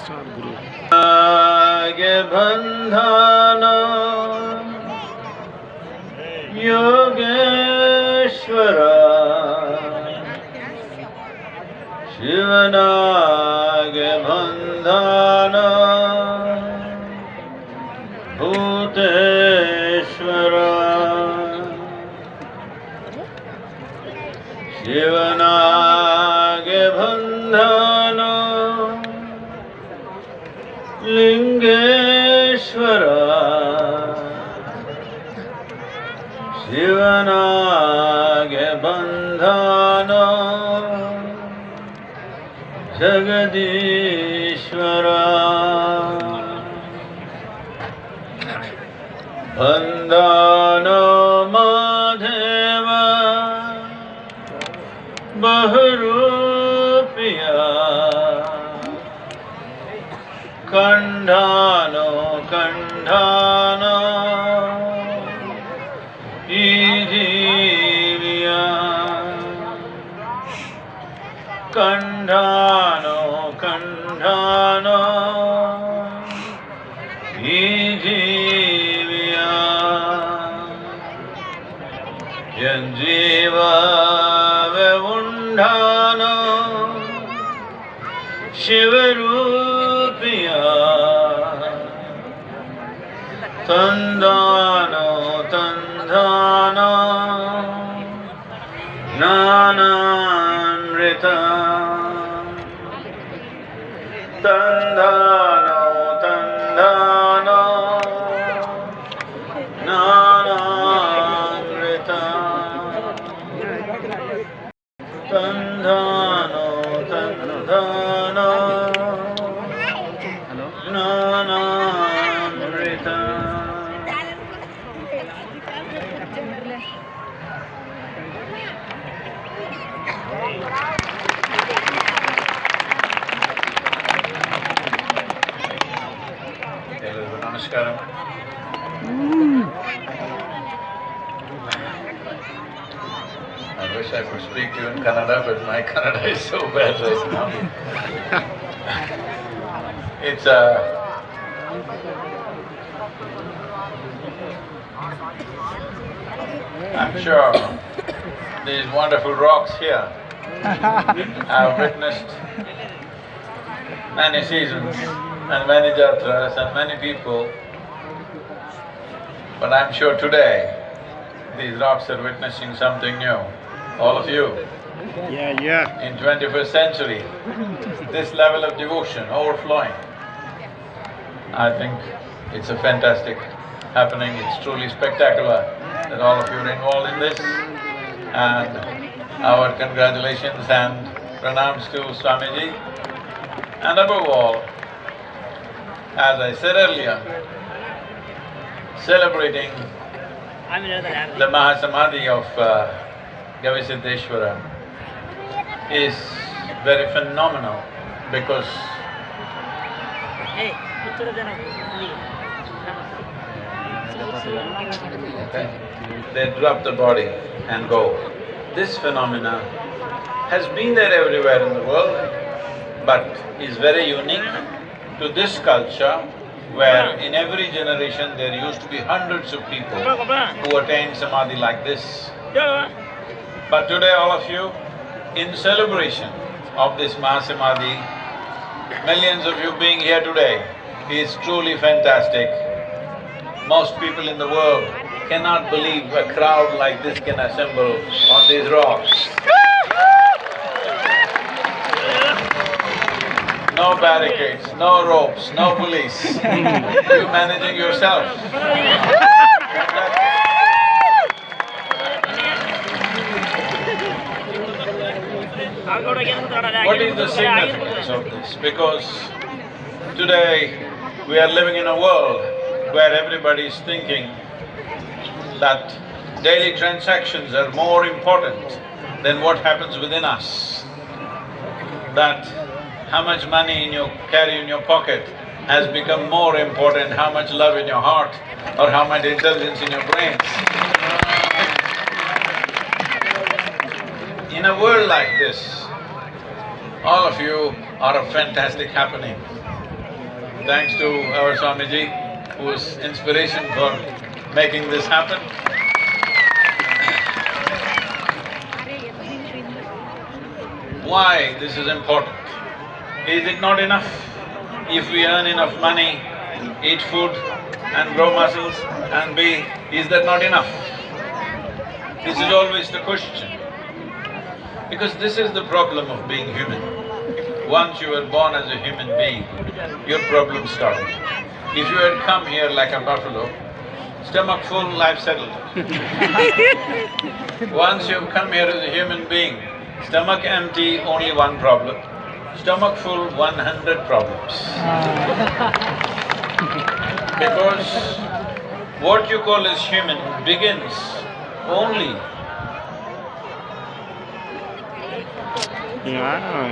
Sadhguru. Bandhana Yogeshwara Shivanage Bandhana Bhuteshwara Shivanage Bandhana Lingeshwara Shivanage Bandhana Jagadishwara Bandhana Madheva Bahurupiya Kandhano Kandhana Idhiviya Kandhano Kandhano Idhiviya Janjiva Vevundhano Shivarupiya Tandano Tandhana Nanamrita Tandano Tandhana Nanamrita Tandhano Tandhana Nanamrita Hello, Namaskaram. I wish I could speak to you in Kannada, but my Kannada is so bad right now. It's I'm sure these wonderful rocks here have witnessed many seasons and many jatras and many people, but I'm sure today these rocks are witnessing something new, all of you. Yeah. In 21st century, this level of devotion overflowing, I think it's a fantastic happening, it's truly spectacular that all of you are involved in this, and our congratulations and pranams to Swamiji. And above all, as I said earlier, celebrating the Mahasamadhi of Gavisiddheshwara is very phenomenal because they drop the body and go. This phenomena has been there everywhere in the world, but is very unique to this culture where in every generation there used to be hundreds of people who attained samadhi like this. But today all of you, in celebration of this Mahasamadhi, millions of you being here today is truly fantastic. Most people in the world cannot believe a crowd like this can assemble on these rocks. No barricades, no ropes, no police. You managing yourself. What is the significance of this? Because today we are living in a world where everybody is thinking that daily transactions are more important than what happens within us. That how much money you carry in your pocket has become more important, how much love in your heart or how much intelligence in your brains. In a world like this, all of you are a fantastic happening. thanks to our Swamiji, who was inspiration for making this happen. Why this is important? Is it not enough if we earn enough money, eat food and grow muscles and be… is that not enough? This is always the question. Because this is the problem of being human. Once you were born as a human being, your problem started. If you had come here like a buffalo, stomach full, life settled. Once you've come here as a human being, stomach empty, only one problem. Stomach full, 100 problems. Because what you call as human begins only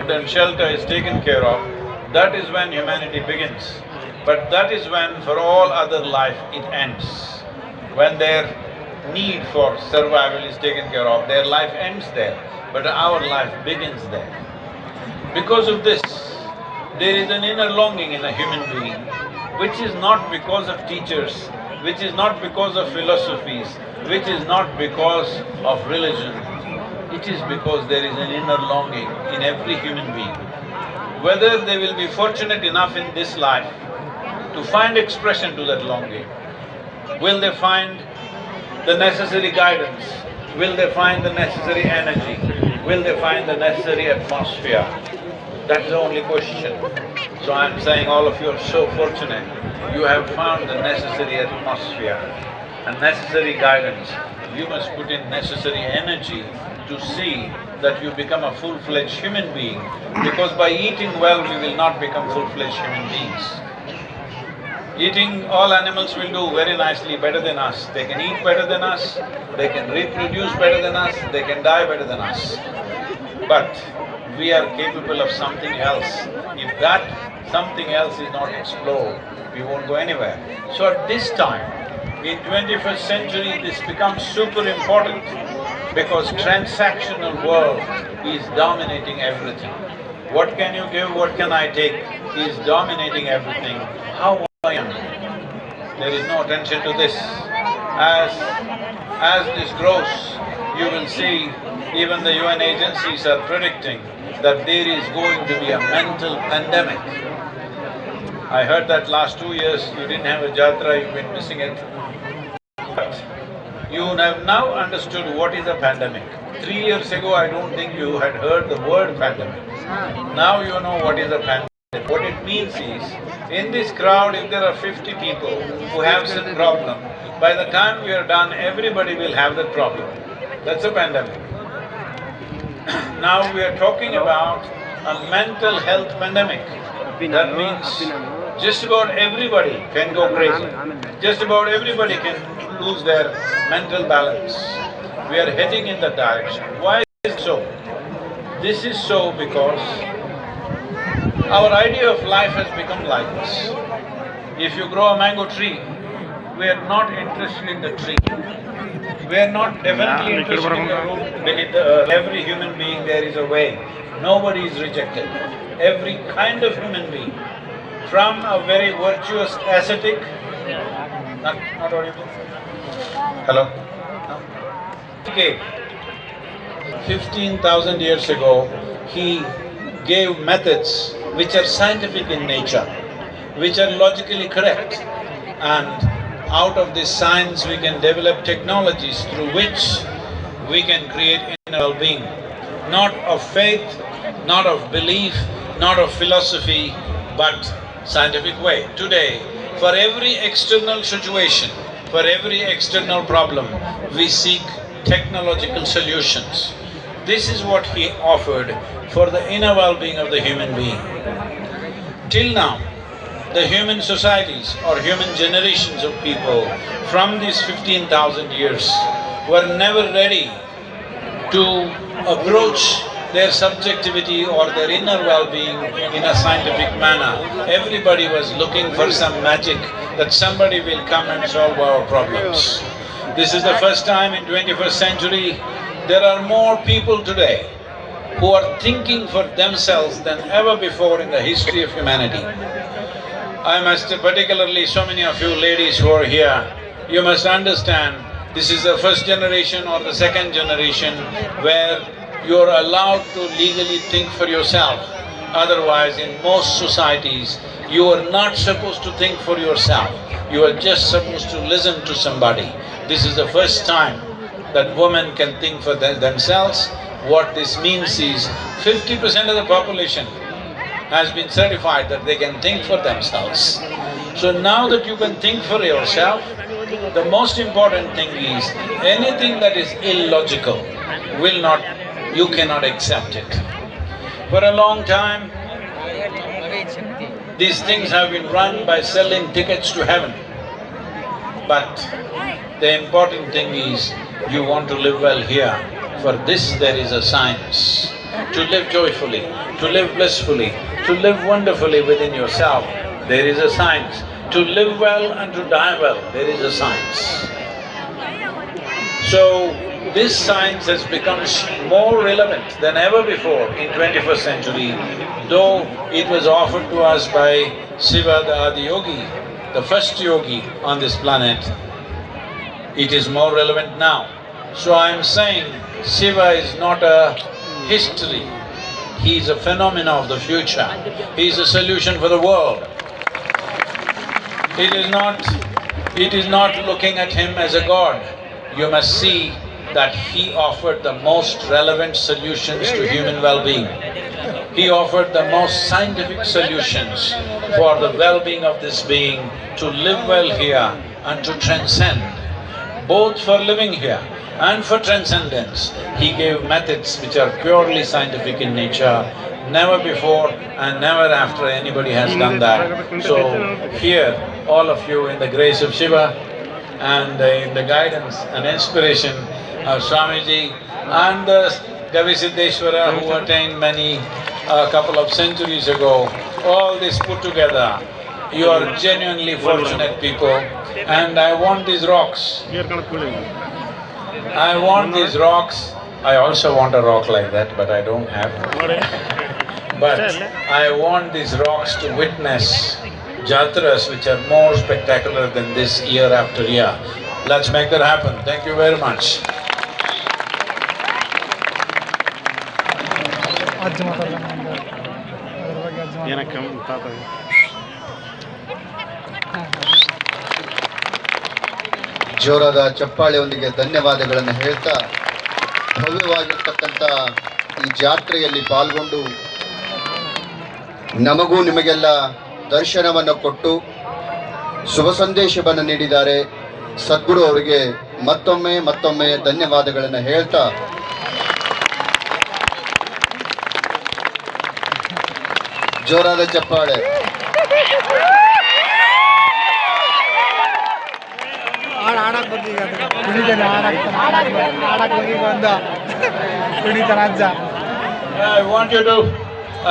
then shelter is taken care of, that is when humanity begins. But that is when for all other life it ends. When their need for survival is taken care of, their life ends there, but our life begins there. Because of this, there is an inner longing in a human being, which is not because of teachers, which is not because of philosophies, which is not because of religion. It is because there is an inner longing in every human being. Whether they will be fortunate enough in this life to find expression to that longing, will they find the necessary guidance, will they find the necessary energy, will they find the necessary atmosphere? That's the only question. So I'm saying all of you are so fortunate, you have found the necessary atmosphere and necessary guidance. You must put in necessary energy to see that you become a full-fledged human being, because by eating well we will not become full-fledged human beings. Eating, all animals will do very nicely, better than us. They can eat better than us, they can reproduce better than us, they can die better than us. But we are capable of something else. If that something else is not explored, we won't go anywhere. So at this time, in 21st century, this becomes super important because transactional world is dominating everything. What can you give, what can I take is dominating everything. How I am? There is no attention to this. As this grows, you will see even the UN agencies are predicting that there is going to be a mental pandemic. I heard that last 2 years you didn't have a jatra, you've been missing it. But you have now understood what is a pandemic. 3 years ago, I don't think you had heard the word pandemic. Now you know what is a pandemic. What it means is, in this crowd, if there are 50 people who have some problem, by the time we are done, everybody will have that problem. That's a pandemic. Now we are talking about a mental health pandemic. That means just about everybody can go crazy. Just about everybody can lose their mental balance. We are heading in that direction. Why is it so? This is so because our idea of life has become like this. If you grow a mango tree, we are not interested in the tree. We are not definitely interested in the root beneath the earth. Every human being there is a way. Nobody is rejected. Every kind of human being, from a very virtuous ascetic… Not audible? Hello? No? Okay. 15,000 years ago, he gave methods which are scientific in nature, which are logically correct, and out of this science we can develop technologies through which we can create inner well-being, not of faith, not of belief, not of philosophy, but scientific way. Today, for every external situation, for every external problem, we seek technological solutions. This is what he offered for the inner well-being of the human being. Till now, the human societies or human generations of people from these 15,000 years were never ready to approach their subjectivity or their inner well-being in a scientific manner. Everybody was looking for some magic that somebody will come and solve our problems. This is the first time in 21st century there are more people today who are thinking for themselves than ever before in the history of humanity. I must particularly, so many of you ladies who are here, you must understand this is the first generation or the second generation where you are allowed to legally think for yourself. Otherwise, in most societies, you are not supposed to think for yourself. You are just supposed to listen to somebody. This is the first time that women can think for themselves. What this means is 50% of the population has been certified that they can think for themselves. So now that you can think for yourself, the most important thing is anything that is illogical you cannot accept it. For a long time, these things have been run by selling tickets to heaven. But the important thing is you want to live well here. For this there is a science. To live joyfully, to live blissfully, to live wonderfully within yourself, there is a science. To live well and to die well, there is a science. So, this science has become more relevant than ever before in 21st century, though it was offered to us by Shiva the Adiyogi, the first yogi on this planet. It is more relevant now. So I am saying Shiva is not a history, he is a phenomena of the future, he is a solution for the world. It is not looking at him as a god. You must see that he offered the most relevant solutions to human well-being. He offered the most scientific solutions for the well-being of this being to live well here and to transcend, both for living here and for transcendence. He gave methods which are purely scientific in nature. Never before and never after anybody has done that. So here, all of you, in the grace of Shiva and in the guidance and inspiration of Swamiji and the Gavisiddheshwara who attained many a couple of centuries ago, all this put together, you are genuinely fortunate people. And I want these rocks. I want these rocks. I also want a rock like that, but I don't have. But I want these rocks to witness jatras which are more spectacular than this year after year. Let's make that happen. Thank you very much. ಜೋರಾದ ಚಪ್ಪಾಳೆಯೊಂದಿಗೆ ಧನ್ಯವಾದಗಳನ್ನು ಹೇಳ್ತಾ ಭವ್ಯವಾಗಿರ್ತಕ್ಕಂಥ ಈ ಜಾತ್ರೆಯಲ್ಲಿ ಪಾಲ್ಗೊಂಡು ನಮಗೂ ನಿಮಗೆಲ್ಲ ದರ್ಶನವನ್ನು ಕೊಟ್ಟು ಶುಭ ಸಂದೇಶವನ್ನು ನೀಡಿದ್ದಾರೆ ಸದ್ಗುರು ಅವರಿಗೆ ಮತ್ತೊಮ್ಮೆ ಧನ್ಯವಾದಗಳನ್ನು ಹೇಳ್ತಾ ಜೋರಾದ ಚಪ್ಪಾಳೆ.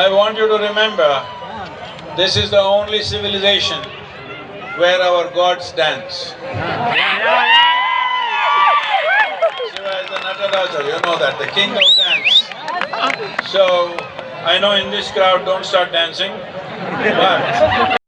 I want you to remember, this is the only civilization where our gods dance. Shiva is the Nataraja, you know that, the king of dance. So, I know in this crowd don't start dancing, but